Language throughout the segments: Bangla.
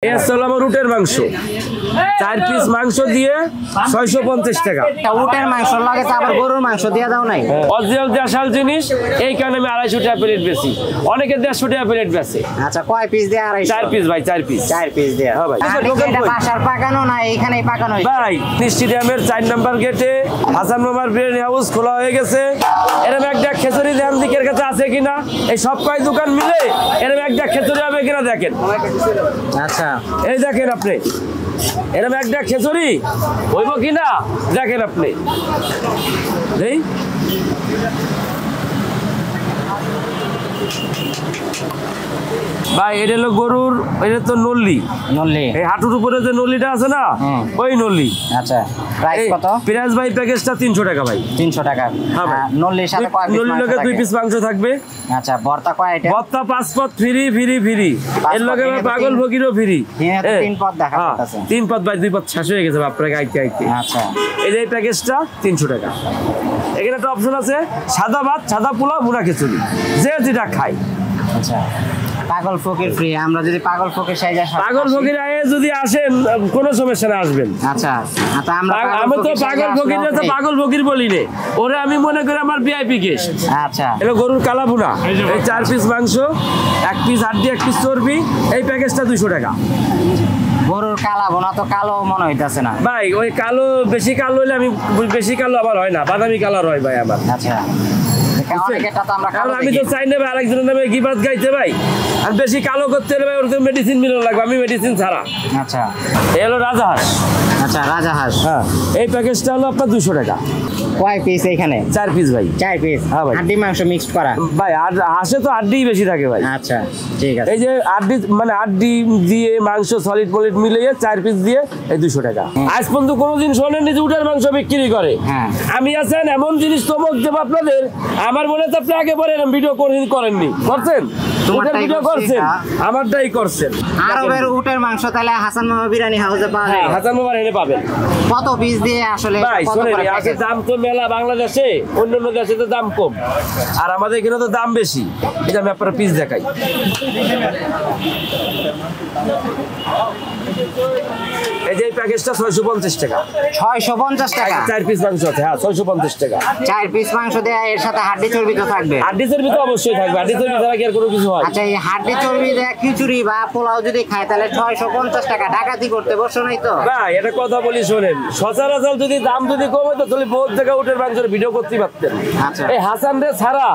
উটের মাংস 4 পিস মাংস দিয়ে 650 টাকা। উটের মাংস লাগে তো আবার গরুর মাংস দিয়ে দাও নাই? অরিজিনাল দেশাল জিনিস, এই কারণে আমি 250 টাকা প্লেট বেশি, অনেকে 150 টাকা প্লেট বেচে। আচ্ছা, কয় পিস দিয়ে 250? 4 পিস ভাই, 4 পিস। 4 পিস দিয়ে। হ্যাঁ ভাই। এটা বাসার পাকানো না এখানেই পাকানো ভাই? স্টেডিয়ামের 4 নাম্বার গেটে হাসান মামার বিরিয়ানি হাউস খোলা হয়ে গেছে। এরকম একটা খেচুড়ি দেন দিকের কাছে আছে কিনা, এই সব কয় দোকান মিলে এরকম একটা খেচুড়ি হবে কিনা দেখেন। আচ্ছা, এই দেখেন আপনি, এরকম একটা খেচুড়ি হইব কিনা দেখেন আপনি। ভাই এটা হলো গরুর, এটা তো নল্লি, এই হাঁটুর উপরে যে নল্লিটা আছে না, ওই নল্লি। আচ্ছা, প্রাইস কত? প্রাইস ভাই প্যাকেজটা 300 টাকা ভাই। 300 টাকা। হ্যাঁ, নল্লির সাথে কয় পিস? নল্লির লগে 2 পিস মাংস থাকবে। আচ্ছা, ভর্তা কয় আইটেম? ভর্তা 5 পদ ফ্রি ফ্রি ফ্রি। এর লগে পাগল ভগিরও ফ্রি। 3 পদ দেখাচ্ছে। 3 পদ ভাই, 2 পদ শেষ হয়ে গেছে আপনাকে আইতে আইতে। আচ্ছা, এই যে প্যাকেজটা 300 টাকা। এখানে একটা অপশন আছে সাদা ভাত, সাদা পোলাও, মুড়া খিচুড়ি, যে যেটা খায়। আচ্ছা, পাগল ফকির ফ্রি। আমরা যদি পাগল ফকির সাইজে পাগল ফকির আয়ে যদি আসেন কোনো সমস্যা না, আসবেন। আচ্ছা, আমি তো পাগল ফকির তো পাগল ফকির বলি রে, ওরে আমি মনে করি আমার ভিআইপি গেস্ট। আচ্ছা, এটা গরুর কালা ভুনা, এই 4 পিস মাংস, 1 পিস হাড্ডি, 1 পিস চর্বি, এই প্যাকেজটা 200 টাকা। গরুর কালা ভুনা তো কালো মনে হইতাছে না ভাই, ওই কালো বেশি কালো হইলে আমি বেশি কালো আবার হয় না, বাদামি কালার হয় ভাই আমার। আচ্ছা, আমি তো চাই না ভাই আরেকজনের নামে গিবাত গাইতে ভাই, আর বেশি কালো করতে হলে ভাই ওর মেডিসিন মিলানো লাগবে, আমি মেডিসিন ছাড়া। আচ্ছা, এই হলো রাজাহাঁস। আচ্ছা, রাজাহাঁস। হ্যাঁ, এই প্যাকেজটা হলো আপনার 200 টাকা। কয় পিস এখানে? 4 পিস ভাই। 4 পিস। হ্যাঁ ভাই, হাড্ডি মাংস মিক্সড করা ভাই। আর হাঁসে তো হাড্ডি বেশি থাকে ভাই। আচ্ছা, ঠিক আছে। এই যে হাড্ডি মানে হাড্ডি দিয়ে মাংস সলিড মলিড মিলিয়ে 4 পিস দিয়ে এই 200 টাকা। আজ পর্যন্ত কোনোদিন শোনেননি যে উটের মাংস বিক্রি করে? হ্যাঁ, আমি আছেন এমন জিনিস চমক দেবো আপনাদের, আমার মনে হচ্ছে আপনি আগে পরে এরকম ভিডিও করেননি, করছেন? উটের ভিডিও করছেন, আমারটাই করছেন। আরবের উটের মাংস তাহলে হাসান মামা বিরিয়ানি হাউসে পাওয়া যায়? হাসান মামার এনে পাবেন। কত পিস দিয়ে আসলে ভাই শুনেন, আজকে দাম তো মেলা বাংলাদেশে, অন্যান্য দেশে তো দাম কম, আর আমাদের এখানে তো দাম বেশি। এই যে আমি আপনার পিস দেখাই, এই যে প্যাকেজটা 650 টাকা। 650 টাকা 4 পিস মাংস আছে। হ্যাঁ, 650 টাকা। 4 পিস মাংস দেয়া, এর সাথে হাড্ডি চর্বি তো থাকবে? হাড্ডি চর্বি তো অবশ্যই থাকবে, হাড্ডি চর্বি ছাড়া কি আর কোনো কিছু হয়? আচ্ছা, এই হাড্ডি চর্বি দেয়া খিচুড়ি বা পোলাও যদি খায় তাহলে 650 টাকা। ডাকাতি করতে বসো নাই তো? ভাই, এটা কথা বলি শোনেন, সচরাচর যদি দাম যদি কম হতো তাহলে বহুত জায়গায় উটের মাংসের ভিডিও করতে পারতেন। আচ্ছা, এই হাসান রে ছাড়া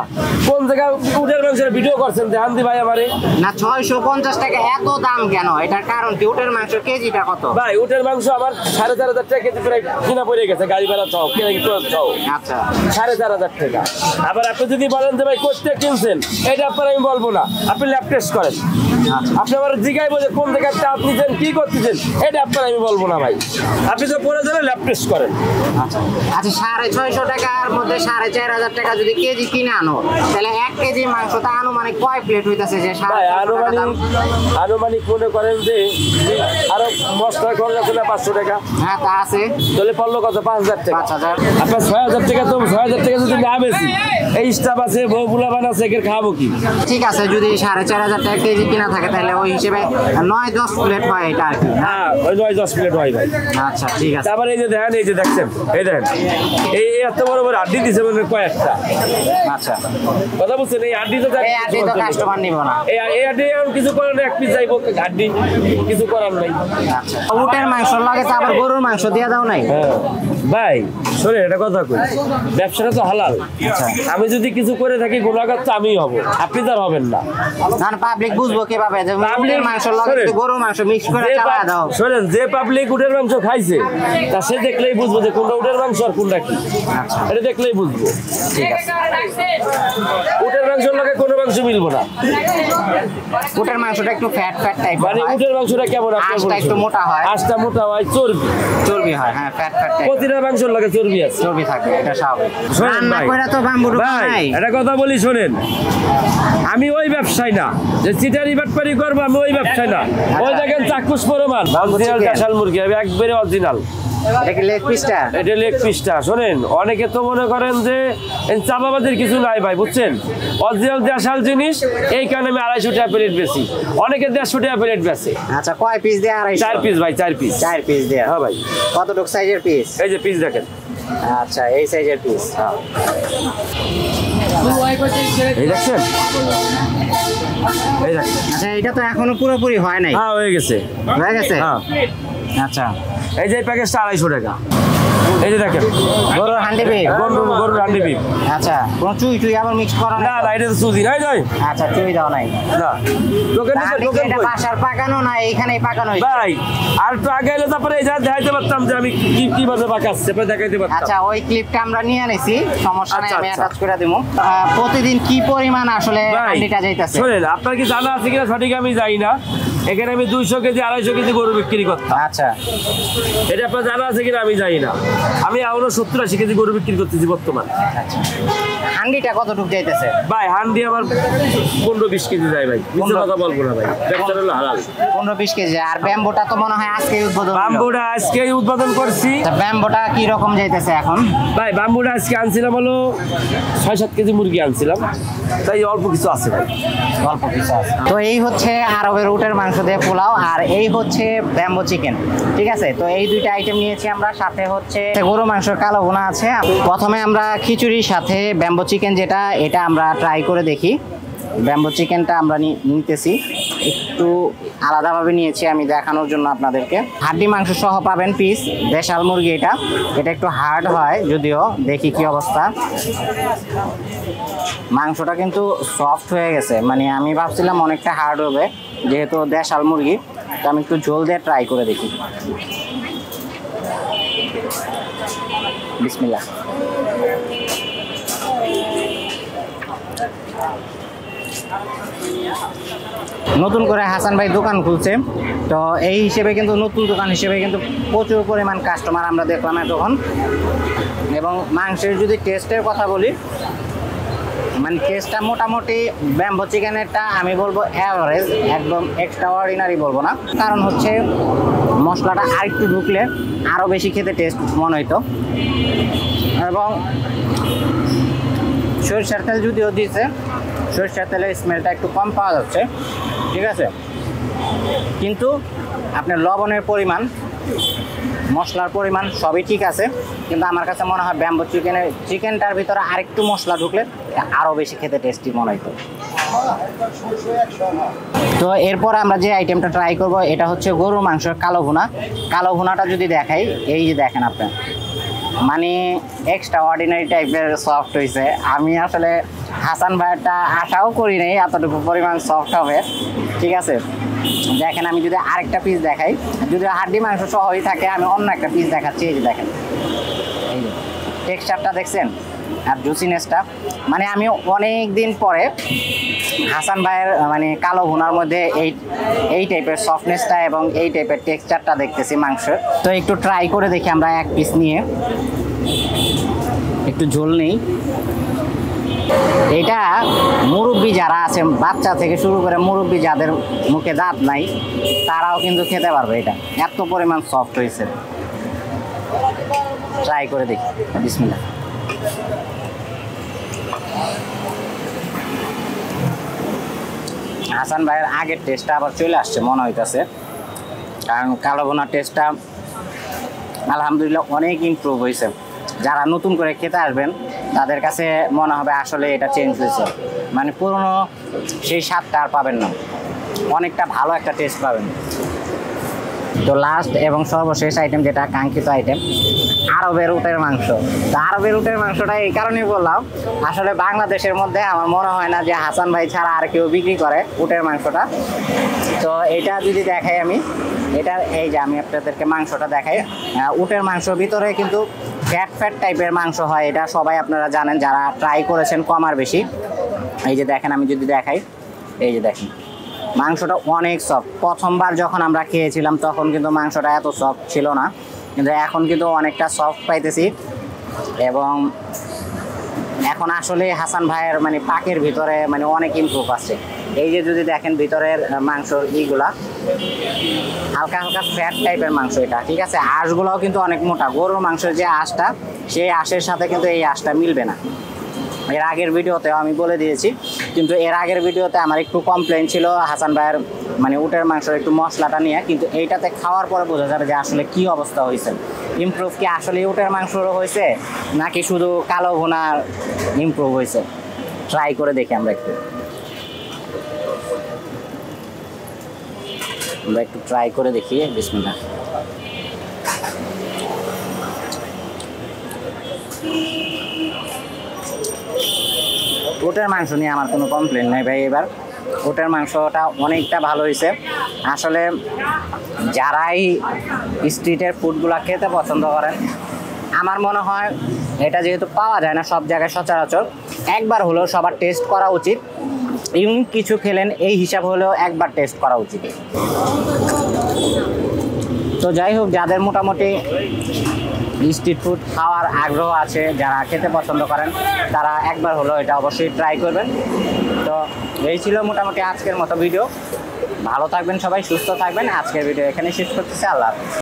কোন জায়গায় উটের মাংসের ভিডিও করছেন দেখান দি ভাই আমারে। না, 650 টাকা এত দাম কেন? এটার কারণ কি? উটের মাংস কেজিটা কত? ভাই, উটের মাংস আমার 4,500 টাকা কেজি প্রায় কিনা পড়ে গেছে, গাড়ি ভাড়া চাও, কেনা চাও। আচ্ছা, 4,500 টাকা। আবার আপনি যদি বলেন যে ভাই কোথা কিনছেন, এটা আপনার আমি বলবো না, আপনি ল্যাব টেস্ট করেন। আপনি আবার জিজ্ঞাসা বলে কোন জায়গায় চাপ নিচ্ছেন, কি করতেছেন, এটা আপনার আমি বলবো না ভাই, আপনি তো পরে যাবেন ল্যাব টেস্ট করেন। আচ্ছা, 650 টাকার মধ্যে 4,500 টাকা যদি কেজি কিনে আনো তাহলে 1 কেজি মাংস তা আনুমানিক কয় প্লেট হইতাছে? যে আনুমানিক মনে করেন যে আরো মশলা খরচ আছে না 500 টাকা। হ্যাঁ, তা আছে। তাহলে পড়লো কত? 5,000 টাকা। 5,000। আপনার 6,000 টাকা, তো 6,000 টাকা যদি না বেশি, এই স্টাফ আছে, বউ বুলাবান আছে, এর খাবো কি? ঠিক আছে, যদি 4,500 টাকা কেজি কিনা থাকে তাহলে ওই হিসেবে 9-10 প্লেট হয় এটা আর কি। হ্যাঁ, ওই 9-10 প্লেট হয় ভাই। আচ্ছা, ঠিক আছে। তারপরে এই যে দেখেন, এই যে দেখছেন, এই দেখেন, এই এত বড় বড় হাড্ডি দিছে মানে কয়েকটা। আচ্ছা, কথা বলছেন, এই হাড্ডি তো কাস্টমার নিব না। এই হাড্ডি এখন কিছু করার নেই, 1 পিস যাইব হাড্ডি, কিছু করার নাই। আচ্ছা, উটের মাংস লাগে তো আবার গরুর মাংস দিয়ে দাও নাই? হ্যাঁ ভাই, শোনেন একটা কথা কই, ব্যবসাটা তো হালাল। আচ্ছা, আমি যদি কিছু করে থাকি গুণাগার তো আমিই হব, আপনি তো আর হবেন না। পাবলিক বুঝবো কিভাবে যে উটের মাংস লাগে গরুর মাংস মিক্স করে চালা দাও? শোনেন, যে পাবলিক উটের মাংস খাইছে তা সে দেখলেই বুঝবো যে কোনটা উটের মাংস আর কোনটা কি। আচ্ছা, এটা দেখলেই বুঝবো। ঠিক আছে। উটের মাংসের লগে কোনো মাংস মিলবো না। উটের মাংসটা একটু ফ্যাট টাইপ, মানে উটের মাংসটা কেমন? আঁশটা একটু মোটা হয়। আঁশটা মোটা হয়, চর্বি হয়। হ্যাঁ, ফ্যাট টাইপ। প্রতিটা মাংসের লগে চর্বি আছে, চর্বি থাকে, এটা স্বাভাবিক। শোনেন ভাই, তো বাম্বুর ভাই একটা কথা বলি শোনেন, আমি ওই ব্যবসায় না যে চিটারি বাটপারি করবো, আমি ওই ব্যবসায় না। ওই দেখেন চাক্ষুষ প্রমাণ, অরিজিনাল দেশাল মুরগি, একবারে অরিজিনাল। এটা কি লেগ পিসটা? এটা লেগ পিসটা। শোনেন, অনেকে তো মনে করেন যে চাপাবাজির কিছু নাই ভাই, বুঝছেন? অরিজিনাল দেশাল জিনিস, এই কারণে আমি 250 টাকা প্লেট বেশি। অনেকে 150 টাকা প্লেট বেচে। আচ্ছা, কয় পিস দিয়ে? 250। 4 পিস ভাই, 4 পিস। 4 পিস দিয়ে? হ্যাঁ ভাই। কতটুক সাইজের পিস? এই যে পিস দেখেন। আচ্ছা, এই সাইজের পিস। এই দেখছেন, এই দেখেন। আচ্ছা, এটা তো এখনো পুরোপুরি হয় নাই। হ্যাঁ, হয়ে গেছে। হয়ে গেছে? হ্যাঁ। আচ্ছা, এই যে প্যাকেজটা 250 টাকা। এই যে দেখেন, গরুর হান্ডি বিফ। গরুর হান্ডি বিফ। আচ্ছা, কোনো চুই টুই আবার মিক্স করা না না, এটা তো সুজি নাই যাই। আচ্ছা, চুই দাও নাই না, টোকেন তাহলে কি টোকেন এটা বাসার পাকানো না এইখানেই পাকানো হয়েছে? ভাই। আর একটু আগে এলে তারপরে এই যা দেখাইতে পারতাম যে আমি কিভাবে পাকাচ্ছি, তারপরে দেখাইতে পারতাম। আচ্ছা, ওই ক্লিপটা আমরা নিয়ে নিছি, সমস্যা নাই, আচ্ছা, আমি আচ্ছা। অ্যাটাচ করে দিমু। প্রতিদিন কি পরিমাণ আসলে ভাই, হান্ডিটা যাইতাছে? শোনেন, আপনার কি জানা আছে কিনা সঠিক আমি জানি না। এখানে আমি 200 কেজি 250 কেজি গরু বিক্রি করতাম। আচ্ছা, এটা আপনার জানা আছে কিনা আমি জানি না। আমি এখনো 70-80 কেজি গরু বিক্রি করতেছি বর্তমান। আচ্ছা, হান্ডিটা কতটুকু যাইতেছে? ভাই হান্ডি আমার 15-20 কেজি যায় ভাই, মিথ্যা কথা বলবো না ভাই, ব্যবসা হলো হালাল। 15-20 কেজি। আর ব্যাম্বোটা তো মনে হয় আজকে উদ্বোধন হলো। বাম্বুটা আজকেই উদ্বোধন করছি। ব্যাম্বোটা কি রকম যাইতেছে এখন? ভাই বাম্বুটা আজকে আনছিলাম হলো 6-7 কেজি মুরগি আনছিলাম, তাই অল্প কিছু আছে ভাই। অল্প কিছু আছে। তো এই হচ্ছে আরবের উটের মাংস দিয়ে পোলাও, আর এই হচ্ছে ব্যাম্বো চিকেন। ঠিক আছে, তো এই দুইটা আইটেম নিয়েছি আমরা। সাথে হচ্ছে গরু মাংসের কালো ভুনা আছে। প্রথমে আমরা খিচুড়ির সাথে ব্যাম্বো চিকেন যেটা, এটা আমরা ট্রাই করে দেখি। ব্যাম্বো চিকেনটা আমরা নিতেছি, একটু আলাদাভাবে নিয়েছি আমি দেখানোর জন্য আপনাদেরকে। হাড্ডি মাংস সহ পাবেন পিস, দেশাল মুরগি। এটা একটু হার্ড হয় যদিও, দেখি কি অবস্থা। মাংসটা কিন্তু সফট হয়ে গেছে, মানে আমি ভাবছিলাম অনেকটা হার্ড হবে, যেহেতু দেশাল মুরগি। তো আমি একটু ঝোল দিয়ে ট্রাই করে দেখি। বিসমিল্লাহ। নতুন করে হাসান ভাই দোকান খুলছে, তো এই হিসেবে কিন্তু নতুন দোকান হিসেবে কিন্তু প্রচুর পরিমাণ কাস্টমার আমরা দেখলাম তখন। এবং মাংসের যদি টেস্টের কথা বলি, মানে টেস্টটা মোটামুটি ব্যাম্বো চিকেনেরটা আমি বলবো অ্যাভারেজ, একদম এক্সট্রা অর্ডিনারি বলবো না। কারণ হচ্ছে মশলাটা আরেকটু ঢুকলে আরও বেশি খেতে টেস্ট মনে হইতো। এবং সরিষার তেল যদিও দিয়েছে, সরিষার তেলের স্মেলটা একটু কম পাওয়া যাচ্ছে, ঠিক আছে। কিন্তু আপনার লবণের পরিমাণ, মশলার পরিমাণ সবই ঠিক আছে। কিন্তু আমার কাছে মনে হয় ব্যাম্বো চিকেনটার ভিতরে আরেকটু মশলা ঢুকলে আরও বেশি খেতে টেস্টি মনে হইতো। তো এরপর আমরা যে আইটেমটা ট্রাই করব, এটা হচ্ছে গরুর মাংসের কালো ভুনা। কালো ভুনাটা যদি দেখাই, এই যে দেখেন আপনার, মানে এক্সট্রা অর্ডিনারি টাইপের সফট হয়েছে। আমি আসলে হাসান ভাইয়েরটা আশাও করি নাই এতটুকু পরিমাণ সফট হবে, ঠিক আছে। দেখেন, আমি যদি আরেকটা পিস দেখাই, যদি হাড্ডি মাংস সহই থাকে, আমি অন্য একটা পিস দেখাচ্ছি। এই যে দেখেন, এই যে টেক্সচারটা দেখছেন আর জুসিনেসটা, মানে আমি অনেক দিন পরে হাসান ভাইয়ের মানে কালো ভুনার মধ্যে এই টাইপের সফটনেসটা এবং এই টাইপের টেক্সচারটা দেখতেছি মাংসের। তো একটু ট্রাই করে দেখি আমরা এক পিস নিয়ে, একটু ঝোল নেই। এটা মুরব্বি যারা আছে, বাচ্চা থেকে শুরু করে মুরব্বি যাদের মুখে দাঁত নাই, তারাও কিন্তু খেতে পারবে। এটা এত পরিমাণ সফট হয়েছে। ট্রাই করে দেখি, বিসমিল্লাহ। হাসান ভাইয়ের আগের টেস্টটা আবার চলে আসছে মনে হইতেছে, কারণ কালো ভুনার টেস্টটা আলহামদুলিল্লাহ অনেক ইমপ্রুভ হয়েছে। যারা নতুন করে খেতে আসবেন তাদের কাছে মনে হবে আসলে এটা চেঞ্জ হয়েছে, মানে পুরনো সেই স্বাদটা আর পাবেন না, অনেকটা ভালো একটা টেস্ট পাবেন। তো লাস্ট এবং সর্বশেষ আইটেম, যেটা কাঙ্ক্ষিত আইটেম, আরবের উটের মাংস। তো আরবের উটের মাংসটা এই কারণেই বললাম, আসলে বাংলাদেশের মধ্যে আমার মনে হয় না যে হাসান ভাই ছাড়া আর কেউ বিক্রি করে উটের মাংসটা। তো এটা যদি দেখাই আমি, এটা এই যে আমি আপনাদেরকে মাংসটা দেখাই, উটের মাংসর ভিতরে কিন্তু ফ্যাট টাইপের মাংস হয়, এটা সবাই আপনারা জানেন যারা ট্রাই করেছেন কম আর বেশি। এই যে দেখেন, আমি যদি দেখাই, এই যে দেখেন মাংসটা অনেক সফট। প্রথমবার যখন আমরা খেয়েছিলাম তখন কিন্তু মাংসটা এত সফট ছিল না, কিন্তু এখন কিন্তু অনেকটা সফট পাইতেছি। এবং এখন আসলে হাসান ভাইয়ের মানে পাকের ভিতরে মানে অনেক ইমপ্রুভ আছে। এই যে যদি দেখেন ভিতরের মাংসর ইগুলা হালকা হালকা ফ্যাট টাইপের মাংস এটা, ঠিক আছে। আঁশগুলোও কিন্তু অনেক মোটা। গরুর মাংসের যে আঁশটা, সেই আঁশের সাথে কিন্তু এই আঁশটা মিলবে না। এর আগের ভিডিওতেও আমি বলে দিয়েছি, কিন্তু এর আগের ভিডিওতে আমার একটু কমপ্লেন ছিল হাসান ভাইয়ের মানে উটের মাংসের একটু মশলাটা নিয়ে, কিন্তু এইটাতে খাওয়ার পরে বোঝা যাবে যে আসলে কি অবস্থা হয়েছে। ইমপ্রুভ কি আসলে উটের মাংসরও হয়েছে নাকি শুধু কালো ভুনার ইমপ্রুভ হয়েছে, ট্রাই করে দেখি আমরা একটু ট্রাই করে দেখি। বিসমিল্লাহ। উটের মাংস নিয়ে আমার কোনো কমপ্লেন নেই ভাই। এবার উটের মাংসটা অনেকটা ভালো হয়েছে। আসলে যারাই স্ট্রিটের ফুডগুলো খেতে পছন্দ করেন, আমার মনে হয় এটা যেহেতু পাওয়া যায় না সব জায়গায় সচরাচর, একবার হলেও সবার টেস্ট করা উচিত। ইউনিক কিছু খেলেন এই হিসাব হলেও একবার টেস্ট করা উচিত। তো যাই হোক, যাদের মোটামুটি স্ট্রিট ফুড খাওয়ার আগ্রহ আছে, যারা খেতে পছন্দ করেন, তারা একবার হলো এটা অবশ্যই ট্রাই করবেন। তো এই ছিল মোটামুটি আজকের মতো ভিডিও। ভালো থাকবেন সবাই, সুস্থ থাকবেন। আজকের ভিডিও এখানে শেষ করতেছি। আল্লাহ হাফেজ।